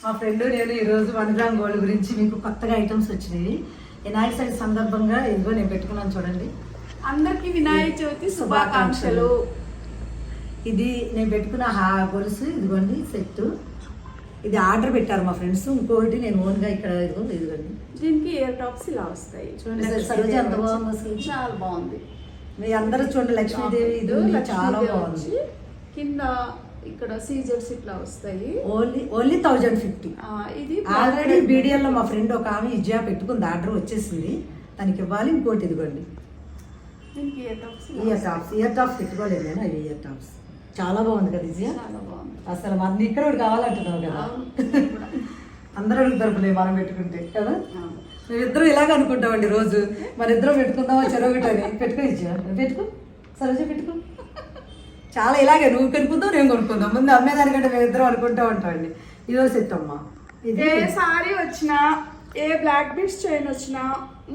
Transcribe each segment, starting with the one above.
మా ఫ్రెండ్ నేను ఈరోజు 1 గ్రామ్ గోల్డ్ గురించి మీకు కొత్తగా ఐటమ్స్ వచ్చినాయి. వినాయక చవితి సందర్భంగా ఇదిగో నేను పెట్టుకున్నాను చూడండి. అందరికి వినాయక చవితి శుభాకాంక్షలు. ఇది నేను పెట్టుకున్న గొలుసు ఇదిగోండి సెట్. ఇది ఆర్డర్ పెట్టారు మా ఫ్రెండ్స్. ఇంకొకటి నేను ఓన్గా ఇక్కడ ఇదిగోండి. దీనికి ఇయర్ టాప్స్ ఇలా వస్తాయి చూడండి. సరోజ ఎంత బాగుంది అసలు, చాలా బాగుంది. మీ అందరూ చూడండి. లక్ష్మీదేవి ఇది చాలా బాగుంది. కింద ఇక్కడ సీజర్స్ ఇట్లా వస్తాయి. ఓన్లీ 1050. ఇది ఆల్రెడీ బీడిఎల్లో మా ఫ్రెండ్ ఒక ఆమె ఇజ్జా పెట్టుకుంది, ఆర్డర్ వచ్చేసింది, తనకి ఇవ్వాలి. ఇంకోటి ఇదిగోండి దీనికి ఇయర్ టాప్స్ పెట్టుకోలేదు నేను. అవి ఇయర్ టాప్స్ చాలా బాగుంది కదా ఇజ్జా. చాలా బాగుంది అసలు మన ఇక్కడ ఒకటి కావాలంటున్నావు కదా. అందరూ అడుగుతారు మనం పెట్టుకుంటే కదా. మేమిద్దరం ఇలాగ అనుకుంటామండి రోజు. మన ఇద్దరం పెట్టుకుందామా చెరొకటి అని. పెట్టుకో ఇచ్చా, పెట్టుకో సరోజ పెట్టుకో. చాలా ఇలాగే నువ్వు కొనుక్కుందాం నేను కొనుక్కుందాం. ముందు అమ్మేదానికంటే మేమిద్దరం అనుకుంటా ఉంటామండి. ఈరోజు సెట్ అమ్మా. ఇది ఏ సారీ వచ్చినా ఏ బ్లాక్ బీడ్స్ చైన్ వచ్చినా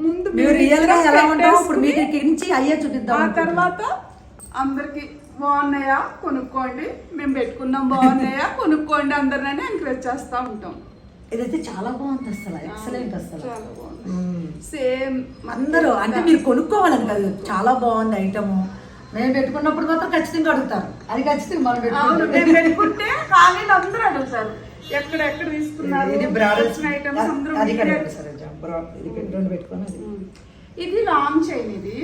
ముందు మీరు రియల్ గా ఎలా ఉంటాం ఇప్పుడు మీకు ఇక్కడి నుంచి అయ్యే చూపిద్దాం. ఆ తర్వాత అందరికి బాగున్నాయా కొనుక్కోండి, మేము పెట్టుకున్నాం బాగున్నాయా కొనుక్కోండి అందరిని ఎంకరేజ్ చేస్తూ ఉంటాం. ఇదైతే చాలా బాగుంది అసలు, ఎక్సలెంట్ అసలు. చాలా బాగుంది. సేమ్ అందరూ అంటే మీరు కొనుక్కోవాలని కాదు, చాలా బాగుంది ఐటమ్. మేము పెట్టుకున్నప్పుడు మాత్రం ఖచ్చితంగా అడుగుతారు. అది ఖచ్చితంగా మనం పెట్టుకుంటే కానీ అందరూ అడుగుతారు ఎక్కడెక్కడ తీసుకున్నారు. ఇది బ్రాడల్స్ ఐటమ్స్ అందరూ. రెండు పెట్టుకుని ఇది లాంగ్ చైన్. ఇది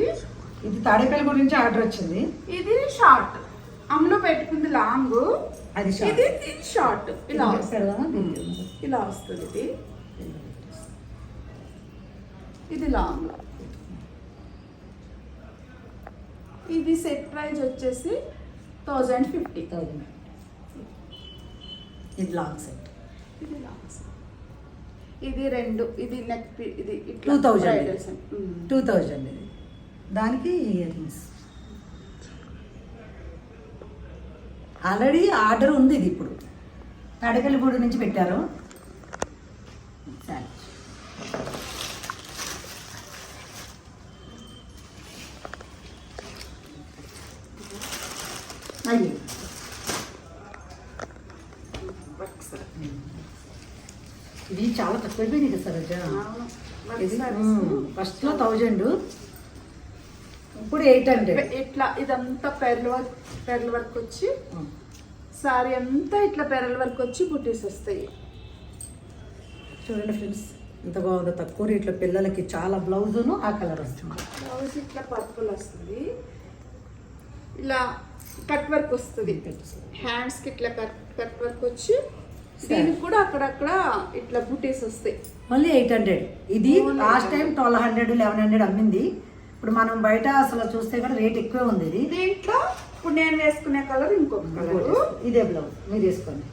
తాడేపల్లి గురించి ఆర్డర్ వచ్చింది. ఇది షార్ట్. అమ్ములో పెట్టుకుంది లాంగ్, అది ఇది షార్ట్. ఇలా ఇలా వస్తుంది. ఇది లాంగ్. ఇది సెట్ ప్రైస్ వచ్చేసి 1050. ఇది లాంగ్ సెట్. ఇది లాంగ్ సెట్. ఇది రెండు. ఇది నెక్. ఇది 2000 ఇది. దానికి ఇయర్ రింగ్స్ ఆల్రెడీ ఆర్డర్ ఉంది. ఇది ఇప్పుడు తాడేపల్లిగూడ నుంచి పెట్టారు. సరే అయ్యి ఇది చాలా తక్కువైపోయింది కదా సరోజ. ఇది ఫస్ట్లో 1000, ఇప్పుడు 800. ఇట్లా ఇదంతా పెరల్ వర్క్ వచ్చి సారీ అంతా ఇట్లా పెరల్ వర్క్ వచ్చి బుటీస్ వస్తాయి. చూడండి ఫ్రెండ్స్ ఎంత బాగుందో. తక్కువ రేట్లో పిల్లలకి చాలా. బ్లౌజును ఆ కలర్ వస్తుంది. బ్లౌజ్ ఇట్లా పర్పుల్ వస్తుంది. ఇలా కట్ వర్క్ వస్తుంది. హ్యాండ్స్కి ఇట్లా కట్ వర్క్ వచ్చి దీనికి కూడా అక్కడక్కడ ఇట్లా బుటీస్ వస్తాయి. మళ్ళీ 800. ఇది లాస్ట్ టైం 1200 1100 అమ్మింది. ఇప్పుడు మనం బయట అసలు చూస్తే కూడా రేట్ ఎక్కువే ఉంది. ఇది దీంట్లో ఇప్పుడు నేను వేసుకునే కలర్ ఇంకొక కలర్. ఇదే బ్లౌజ్ మీరు వేసుకోండి.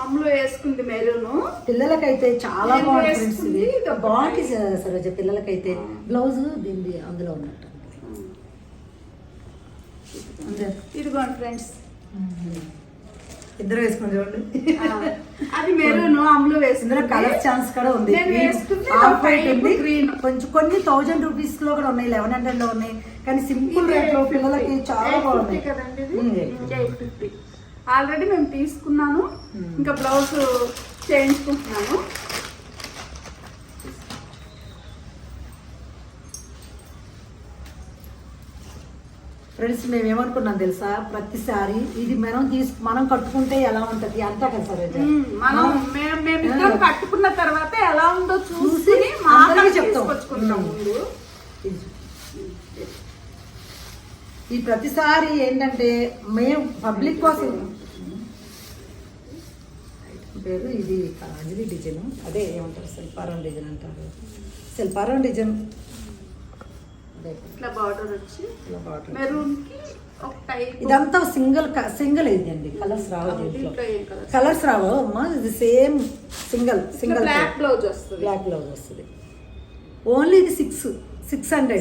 అమ్ములో వేసుకుంది మెరూన్. పిల్లలకైతే చాలా బాగుంటుంది. బాగుంటుంది సరోజ పిల్లలకైతే. బ్లౌజ్ దీన్ని అందులో ఉన్నట్టు. ఇదిగోండి ఫ్రెండ్స్, ఇద్దరు వేసుకుని చూడండి. అది మెరూన్ అమ్ములు వేసింది. కలర్ ఛాన్స్ కూడా ఉంది. గ్రీన్ కొంచెం కొన్ని 1000 రూపీస్ లో కూడా ఉన్నాయి, 1100 లో ఉన్నాయి. కానీ సింపుల్ రేట్ లో పిల్లలకి చాలా బాగున్నాయి కదండి. 850 ఆల్రెడీ మేము తీసుకున్నాను. ఇంకా బ్లౌజ్ చేయించుకుంటున్నాను. ఫ్రెండ్స్ మేము ఏమనుకున్నాం తెలుసా, ప్రతిసారి ఇది మనం కట్టుకుంటే ఎలా ఉంటది అంతా కదా సరే. మేము కట్టుకున్న తర్వాత ఎలా ఉందో చూసి చెప్తాం. ఈ ప్రతిసారి ఏంటంటే మేము పబ్లిక్ కోసం పేరు ఇది అంజలి డిజైన్. అదే ఏమంటారు, శిల్పారం డిజైన్ అంటారు. శిల్పారం డిజైన్ ఇట్లా బార్డర్ వచ్చి మెరూన్ కి ఒక టైప్. ఇదంతా సింగిల్ ఇదండి. కలర్స్ రావు దీంట్లో. కలర్స్ రావు అమ్మా. ఇది సేమ్ సింగిల్ బ్లాక్ బ్లౌజ్ వస్తుంది. బ్లాక్ బ్లౌజ్ వస్తుంది. ఓన్లీ ఇది 600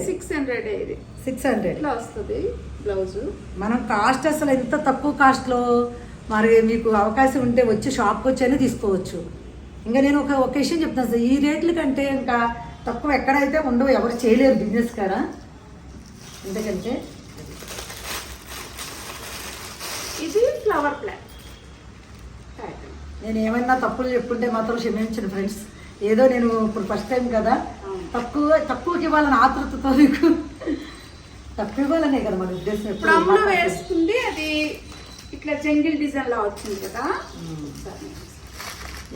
ఇది 600 ఇట్లా వస్తుంది బ్లౌజ్. మనం కాస్ట్ అసలు ఎంత తక్కువ కాస్ట్లో. మరి మీకు అవకాశం ఉంటే వచ్చి షాప్కి వచ్చైనా తీసుకోవచ్చు. ఇంకా నేను ఒక విషయం చెప్తాను సార్, ఈ రేట్ల కంటే ఇంకా తక్కువ ఎక్కడైతే ఉండవు, ఎవరు చేయలేరు బిజినెస్ కాడ. ఎందుకంటే ఇది ఫ్లవర్ ప్లాంట్ ప్యాటర్న్. నేను ఏమైనా తప్పులు చెప్పుంటే మాత్రం క్షమించండి ఫ్రెండ్స్. ఏదో నేను ఇప్పుడు ఫస్ట్ టైం కదా, తక్కువకి ఇవ్వాలని ఆతృతతో మీకు తక్కువ ఇవ్వాలనే కదా మన ఉద్దేశం. ఇప్పుడు అమ్ములు వేసుకుంది అది ఇట్లా జంగిల్ డిజైన్ లా వచ్చింది కదా.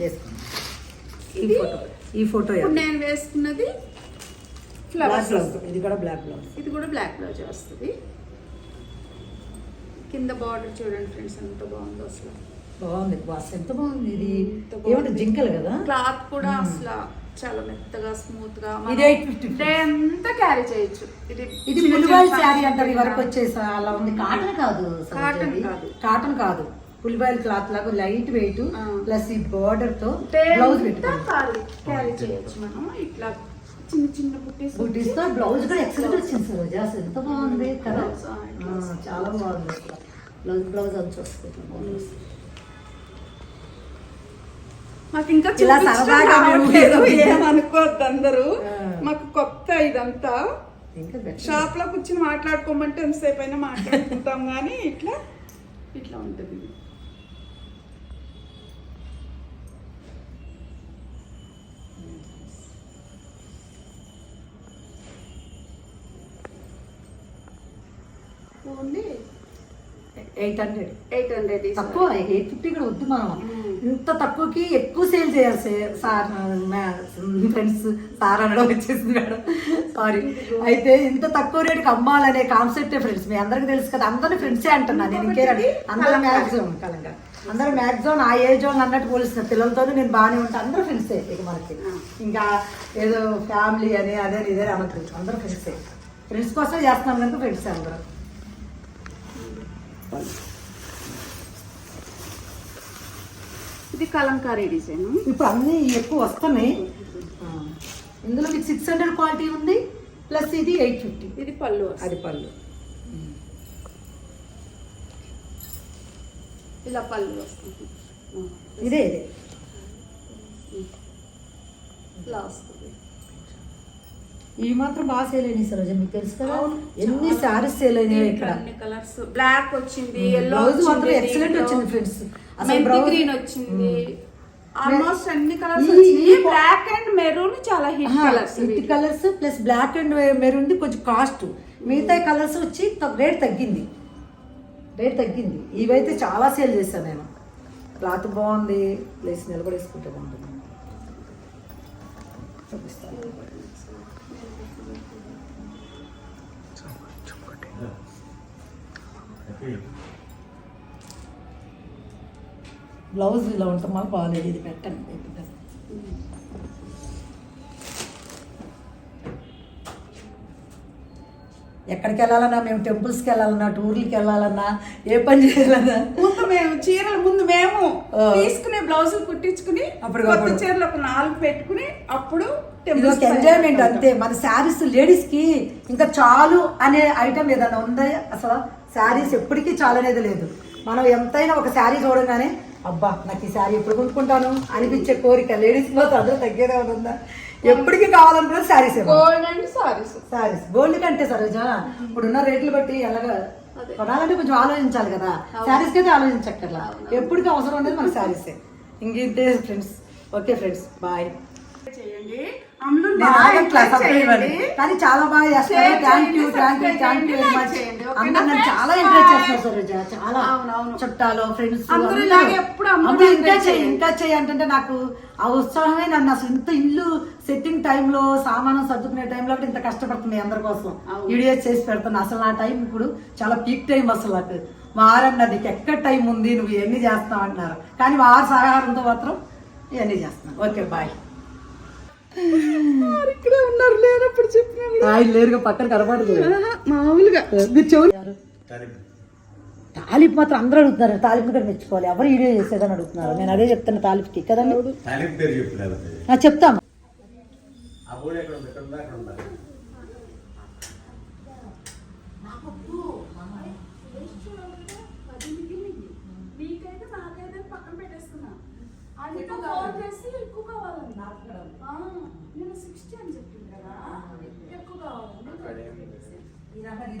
వేసుకోండి. ఈ ఫోటో ఇప్పుడు నేను వేసుకున్నది ఫ్లవర్స్. ఇది కూడా బ్లాక్ బ్లౌజ్. ఇది కూడా బ్లాక్ బ్లౌజ్ వస్తుంది. కింద బార్డర్ చూడండి ఫ్రెండ్స్ ఎంత బాగుందో అసలు. బాగుంది బాస్, ఎంత బాగుంది. ఇది ఏమంటే జింకలు కదా. క్లాత్ కూడా అసలు చాలా మెత్తగా స్మూత్ గా ఇది 850 డే అంతా క్యారీ చేయొచ్చు. ఇది పులిబాయిల్ శారీ అంటారు. ఈ వరకు వచ్చేసి అలా ఉంది. కాటన్ కాదు, కాటన్ కాదు, పులిబాయిల్ క్లాత్ లాగా లైట్ వెయిట్ ప్లస్ ఈ బార్డర్ తో బ్లౌజ్ పెట్టుకోవాలి, క్యారీ చేయొచ్చు మనం. ఇట్లా చిన్న చిన్న బుట్టీస్ తో బ్లౌజ్ కూడా ఎక్సలెంట్ వచ్చింది సార్. రోజా ఎంత బాగుంది కదా, చాలా బాగుంది. బ్లౌజ్ అంచు వస్తుంది. మాకు ఇంకా ఏమనుకోవద్దు అందరూ, మాకు కొత్త ఇదంతా. షాప్ లో కూర్చొని మాట్లాడుకోమంటే ఎంతసేపు అయినా మాట్లాడుకుంటాం కానీ ఇట్లా ఇట్లా ఉంటుంది. ఓన్లీ 800 తక్కువ. 850 కూడా వద్దు. మనం ఇంత తక్కువకి ఎక్కువ సేల్ చేయాలి సార్. ఫ్రెండ్స్ సార్ అనడం వచ్చేసింది మేడం, సారీ. అయితే ఇంత తక్కువ రేటుకి అమ్మాలనే కాన్సెప్టే ఫ్రెండ్స్. మీ అందరికి తెలుసు కదా, అందరినీ ఫ్రెండ్సే అంటున్నాను నేను. ఇంకేనండి అందరూ మ్యాక్సిమం కలంగా అందరూ మ్యాక్సిమం ఆ ఏజ్ వాళ్ళు అన్నట్టు పోలిస్తున్నారు. పిల్లలతోనే నేను బాగానే ఉంటాను. అందరూ ఫ్రెండ్సే ఇక మనకి. ఇంకా ఏదో ఫ్యామిలీ అని అదే ఇదే అనట్లేదు, అందరూ ఫ్రెండ్సే. ఫ్రెండ్స్ కోసం చేస్తున్నాం కనుక ఫ్రెండ్సే అందరూ. ఇది కలంకారీ డిజైన్. ఇప్పుడు అన్ని ఎక్కువ వస్తున్నాయి. ఇందులో మీకు 600 క్వాలిటీ ఉంది, ప్లస్ ఇది 850. ఇది పళ్ళు, అది పళ్ళు. ఇలా పళ్ళు వస్తుంది. ఇదే ఇలా వస్తుంది. ఈ మాత్రం బాగా సేల్ అయినాయి సరోజ, మీకు తెలుసు కదా. ఎన్ని సారీస్ సేల్ అయినాయి ఇక్కడ. కలర్స్ బ్లాక్ వచ్చింది, బ్లౌజ్ మాత్రం ఎక్సలెంట్ వచ్చింది ఫ్రెండ్స్. అసలు గ్రీన్ వచ్చింది, ఆల్మోస్ట్ అన్ని కలర్స్ వచ్చింది. బ్లాక్ అండ్ మెరూన్ చాలా hit colours. Hit colours plus black and maroon కొంచెం కాస్ట్. మిగతా కలర్స్ వచ్చి రేట్ తగ్గింది. ఇవైతే చాలా సేల్ చేశాను నేను. క్లాత్ బాగుంది, ప్లేస్ నిలబడేసుకుంటే బాగుంటుంది. చూపిస్తాను. బ్లౌజ్ ఇలా ఉంటాం మాకు బాగాలేదు. ఇది పెట్టండి. ఎక్కడికి వెళ్ళాలన్నా, మేము టెంపుల్స్కి వెళ్ళాలన్నా, టూర్లకి వెళ్ళాలన్నా, ఏ పని చేయాలన్నా మేము చీరలు ముందు మేము తీసుకునే బ్లౌజులు కుట్టించుకుని అప్పుడు కొత్త చీరలు ఒక 4 పెట్టుకుని అప్పుడు ఎంజాయ్మెంట్ అంతే. మన శారీస్ లేడీస్ కి ఇంకా చాలు అనే ఐటమ్ ఏదైనా ఉందా అసలు? శారీస్ ఎప్పటికీ చాలు అనేది లేదు. మనం ఎంతైనా ఒక శారీ చూడగానే అబ్బా నాకు ఈ శారీ ఎప్పుడు కొనుక్కుంటాను అనిపించే కోరిక లేడీస్ మాత్రం అందరూ తగ్గేదే ఉందా? ఎప్పటికీ కావాలనుకున్న శారీస్. శారీస్ గోల్డ్ కంటే సరోజా ఇప్పుడున్న రేట్లు బట్టి ఎలాగా కొనాలంటే కొంచెం ఆలోచించాలి కదా. శారీస్కి అయితే ఆలోచించక్కర్లా, ఎప్పటికీ అవసరం ఉండేది మన శారీసే. ఇంకే ఫ్రెండ్స్. Okay friends, bye. కానీ చాలా బాగా చేస్తారు. Thank you very much. అందరూ నన్ను చాలా ఎంకరేజ్ చేస్తున్నారు సరోజా. చాలా చుట్టాలు ఫ్రెండ్స్ ఇంకా చేయి అంటే నాకు ఆ ఉత్సాహమే నన్ను అసలు ఇంత ఇల్లు సెట్టింగ్ టైంలో సామానం సర్దుకునే టైంలో కూడా ఇంత కష్టపడుతుంది అందరి కోసం వీడియోస్ చేసి పెడుతున్నా. అసలు నా టైం ఇప్పుడు చాలా పీక్ టైం. అసలు నాకు మా ఆరన్న నీకు ఎక్కడ టైం ఉంది, నువ్వు ఇవన్నీ చేస్తావు అంటున్నారు. కానీ మా ఆరు సహకారంతో మాత్రం ఇవన్నీ చేస్తున్నాను. Okay bye. ఇక్కడ ఉన్నారు, లేనప్పుడు చెప్పిన లేరుగా పక్కన కనపడదు మామూలుగా. మీరు చెవులు తాలిపు మాత్రం అందరూ అడుగుతున్నారు. తాలిపు కూడా మెచ్చుకోవాలి. ఎవరు వీడియో చేసేదని అడుగుతున్నారు. నేను అదే చెప్తాను తాలిపుకి కదండి. చెప్తాము. నేను 60 అని చెప్పింది కదా, ఎక్కువ కావాలి.